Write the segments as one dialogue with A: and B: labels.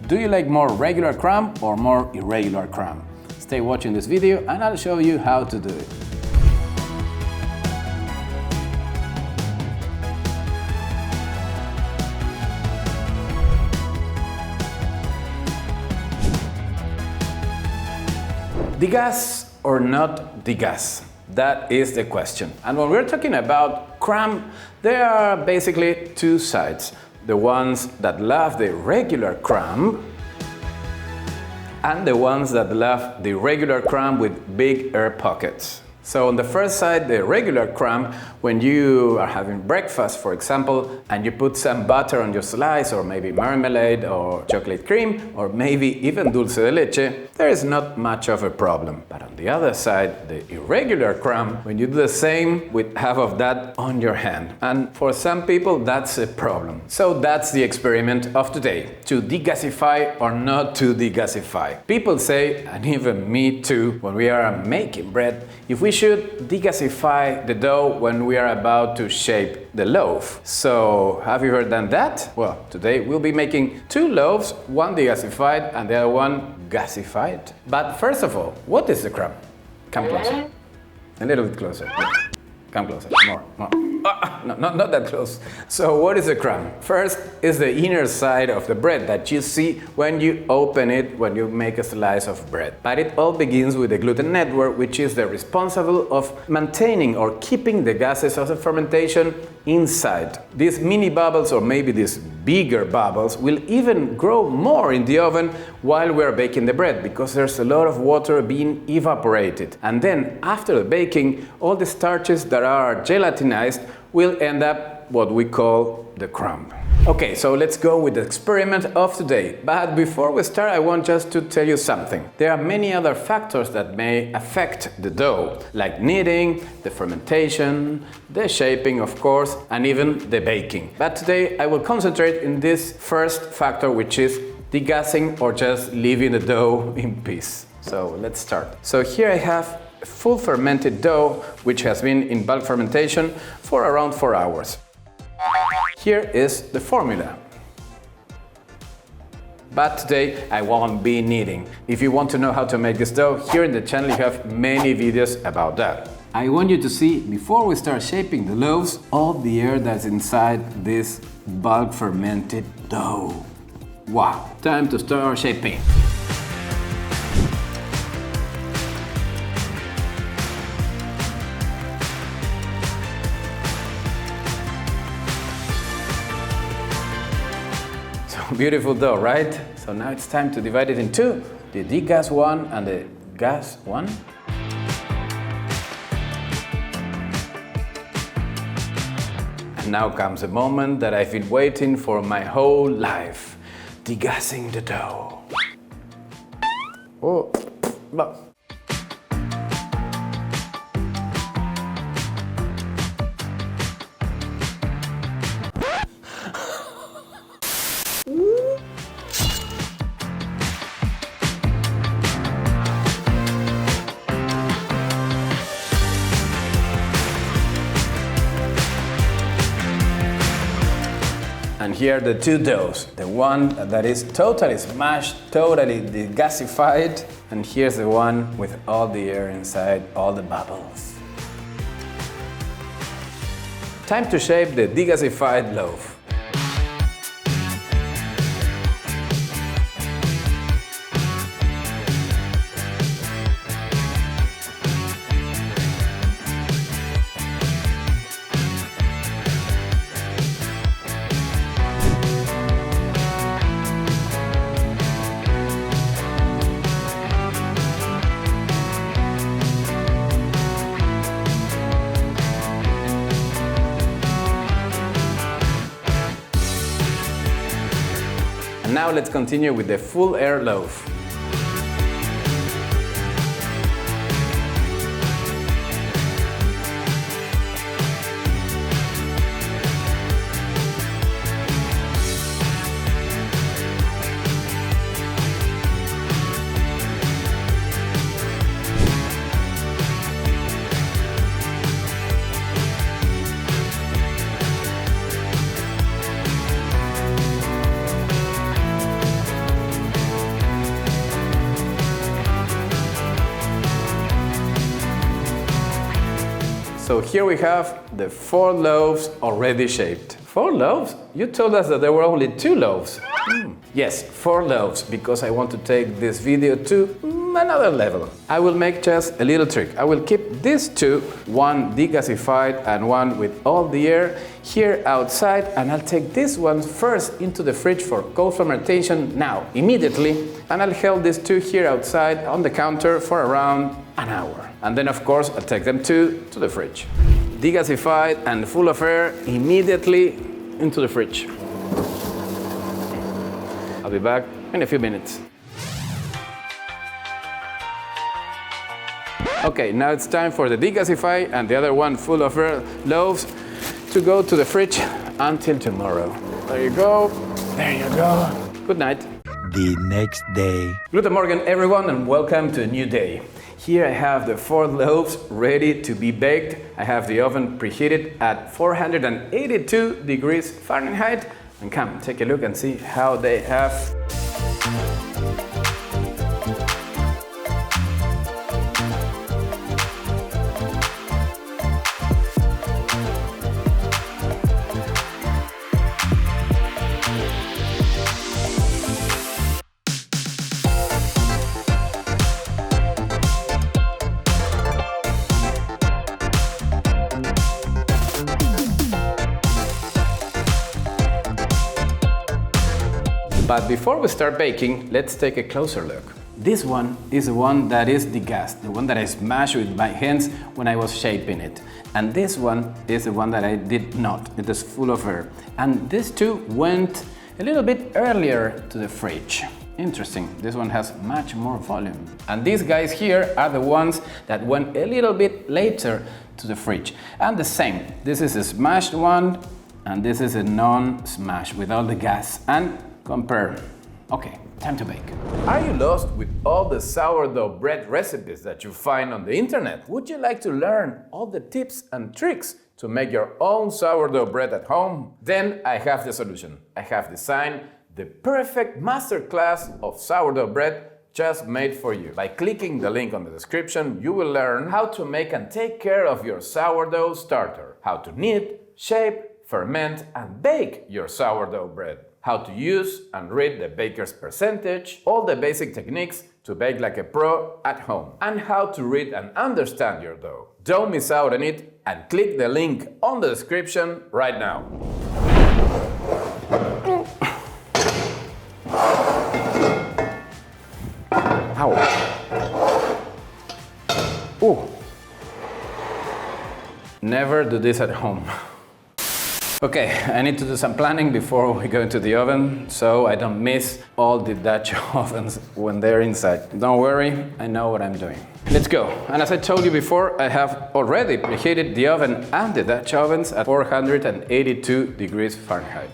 A: Do you like more regular crumb or more irregular crumb? Stay watching this video and I'll show you how to do it. Degass or not degass? That is the question. And when we're talking about crumb, there are basically two sides. The ones that love the regular crumb and the ones that love the regular crumb with big air pockets. So on the first side, the regular crumb, when you are having breakfast, for example, and you put some butter on your slice, or maybe marmalade or chocolate cream, or maybe even dulce de leche, there is not much of a problem. But on the other side, the irregular crumb, when you do the same with half of that on your hand. And for some people, that's a problem. So that's the experiment of today, to degassify or not to degassify. People say, and even me too, when we are making bread, if we should degassify the dough when we are about to shape the loaf. So, have you ever done that? Well, today we'll be making two loaves, one degassified and the other one gassified. But first of all, what is the crumb? Come closer. A little bit closer. Come closer. More. No, not that close. So what is the crumb? First is the inner side of the bread that you see when you open it, when you make a slice of bread. But it all begins with the gluten network, which is the responsible of maintaining or keeping the gases of the fermentation inside. These mini bubbles, or maybe these bigger bubbles, will even grow more in the oven while we're baking the bread, because there's a lot of water being evaporated. And then after the baking, all the starches that are gelatinized will end up what we call the crumb. Okay, so let's go with the experiment of today. But before we start, I want just to tell you something. There are many other factors that may affect the dough, like kneading, the fermentation, the shaping, of course, and even the baking. But today I will concentrate in this first factor, which is degassing, or just leaving the dough in peace. So let's start. So here I have a full fermented dough, which has been in bulk fermentation for around 4 hours. Here is the formula. But today I won't be kneading. If you want to know how to make this dough, here in the channel you have many videos about that. I want you to see, before we start shaping the loaves, all the air that's inside this bulk fermented dough. Wow! Time to start shaping. Beautiful dough, right? So now it's time to divide it in two, the degas one and the gas one. And now comes the moment that I've been waiting for my whole life, degassing the dough. Oh, but and here are the two doughs. The one that is totally smashed, totally degassified, and here's the one with all the air inside, all the bubbles. Time to shape the degassified loaf. And now let's continue with the full air loaf. So here we have the 4 loaves already shaped. 4 loaves? You told us that there were only 2 loaves. Yes, 4 loaves, because I want to take this video to another level. I will make just a little trick. I will keep these 2, one degassified and one with all the air, here outside, and I'll take this one first into the fridge for cold fermentation now, immediately, and I'll hold these 2 here outside on the counter for around an hour. And then of course I'll take them to the fridge. Degassified and full of air, immediately into the fridge. I'll be back in a few minutes. Okay, now it's time for the degassify and the other one full of air loaves to go to the fridge until tomorrow. There you go. There you go. Good night.
B: The next day.
A: Guten Morgen everyone and welcome to a new day. Here I have the 4 loaves ready to be baked. I have the oven preheated at 482 degrees Fahrenheit. And come, take a look and see how they have. But before we start baking, let's take a closer look. This one is the one that is degassed, the one that I smashed with my hands when I was shaping it. And this one is the one that I did not. It is full of air. And these 2 went a little bit earlier to the fridge. Interesting, this one has much more volume. And these guys here are the ones that went a little bit later to the fridge. And the same, this is a smashed one, and this is a non-smash with all the gas. And compare. Okay, time to bake. Are you lost with all the sourdough bread recipes that you find on the internet? Would you like to learn all the tips and tricks to make your own sourdough bread at home? Then I have the solution. I have designed the perfect masterclass of sourdough bread just made for you. By clicking the link on the description, you will learn how to make and take care of your sourdough starter, how to knead, shape, ferment and bake your sourdough bread, how to use and read the baker's percentage, all the basic techniques to bake like a pro at home, and how to read and understand your dough. Don't miss out on it and click the link on the description right now. Ow. Ooh. Never do this at home. Okay, I need to do some planning before we go into the oven, so I don't miss all the Dutch ovens when they're inside. Don't worry, I know what I'm doing. Let's go. And as I told you before, I have already preheated the oven and the Dutch ovens at 482 degrees Fahrenheit.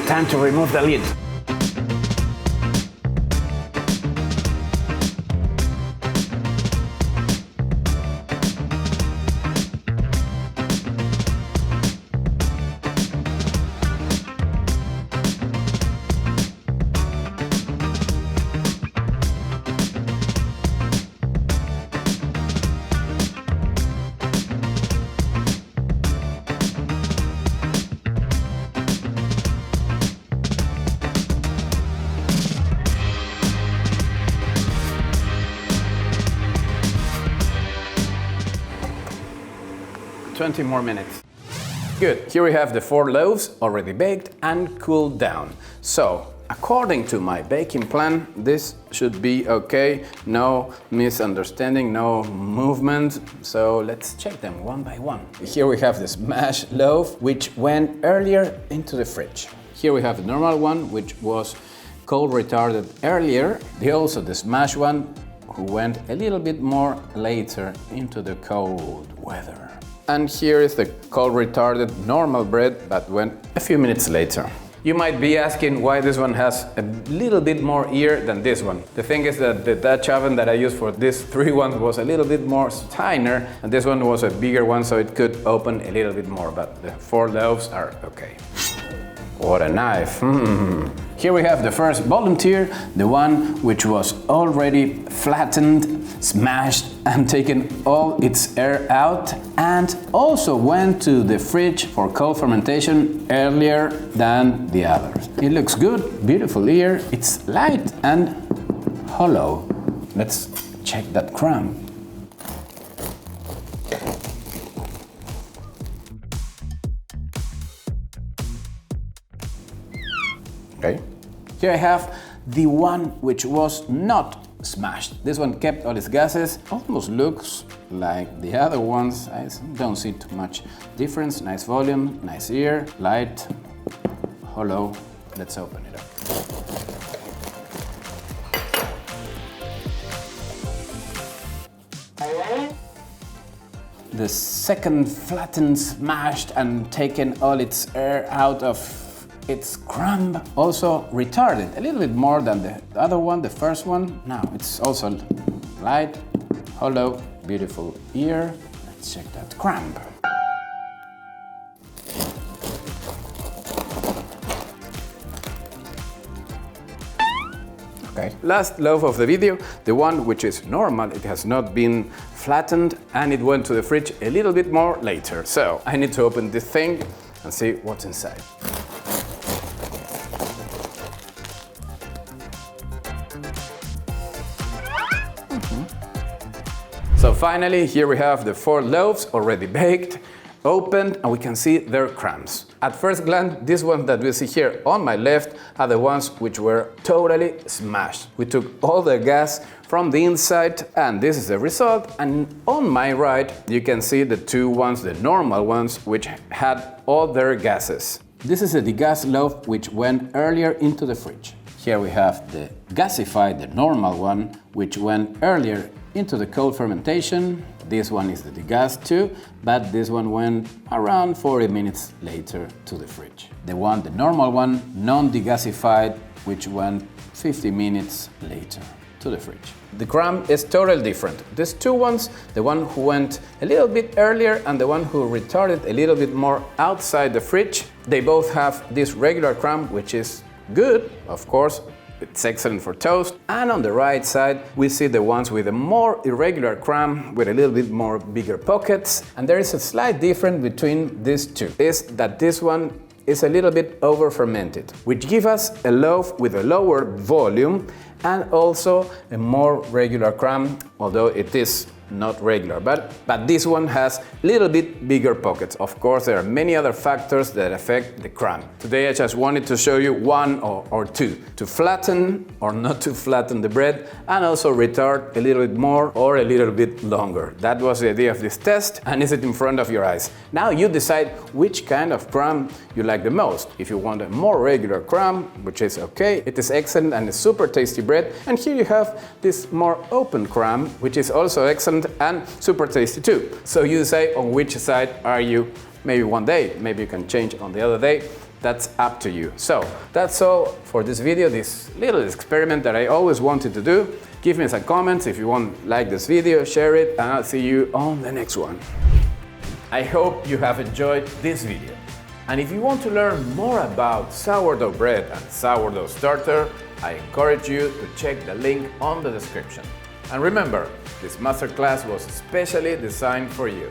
A: Time to remove the lid. 20 more minutes. Good, here we have the 4 loaves already baked and cooled down. So, according to my baking plan, this should be okay. No misunderstanding, no movement. So let's check them one by one. Here we have the smashed loaf, which went earlier into the fridge. Here we have the normal one, which was cold retarded earlier. Also the smashed one, who went a little bit more later into the cold weather. And here is the cold retarded normal bread that went a few minutes later. You might be asking why this one has a little bit more ear than this one. The thing is that the Dutch oven that I used for these 3 ones was a little bit more thinner, and this one was a bigger one, so it could open a little bit more, but the 4 loaves are okay. What a knife! Here we have the first volunteer, the one which was already flattened, smashed and taken all its air out, and also went to the fridge for cold fermentation earlier than the others. It looks good, beautiful ear, it's light and hollow. Let's check that crumb. Okay. Here I have the one which was not smashed. This one kept all its gases. Almost looks like the other ones. I don't see too much difference. Nice volume, nice ear, light, hollow. Let's open it up. The second flattened, smashed and taken all its air out of its crumb, also retarded a little bit more than the other one, the first one. Now it's also light, hollow, beautiful ear. Let's check that crumb. Okay. Last loaf of the video, the one which is normal, it has not been flattened and it went to the fridge a little bit more later. So I need to open this thing and see what's inside. So finally, here we have the 4 loaves already baked, opened, and we can see their crumbs. At first glance, these ones that we see here on my left are the ones which were totally smashed. We took all the gas from the inside, and this is the result. And on my right, you can see the 2 ones, the normal ones, which had all their gases. This is a degassed loaf which went earlier into the fridge. Here we have the gasified, the normal one, which went earlier into the cold fermentation. This one is the degassed too, but this one went around 40 minutes later to the fridge. The normal one, non-degasified, which went 50 minutes later to the fridge. The crumb is totally different. These 2 ones, the one who went a little bit earlier and the one who retarded a little bit more outside the fridge, they both have this regular crumb, which is good, of course. It's excellent for toast. And on the right side, we see the ones with a more irregular crumb, with a little bit more bigger pockets. And there is a slight difference between these 2. Is that this one is a little bit over fermented, which gives us a loaf with a lower volume and also a more regular crumb, although it is not regular, but this one has a little bit bigger pockets. Of course, there are many other factors that affect the crumb. Today I just wanted to show you 1 or 2 to flatten or not to flatten the bread, and also retard a little bit more or a little bit longer. That was the idea of this test, and is it in front of your eyes. Now you decide which kind of crumb you like the most. If you want a more regular crumb, which is okay, it is excellent and a super tasty bread. And here you have this more open crumb, which is also excellent and super tasty too. So you decide on which side are you. Maybe one day, maybe you can change on the other day. That's up to you. So that's all for this video, this little experiment that I always wanted to do. Give me some comments if you like this video, share it, and I'll see you on the next one. I hope you have enjoyed this video. And if you want to learn more about sourdough bread and sourdough starter, I encourage you to check the link on the description. And remember, this masterclass was specially designed for you.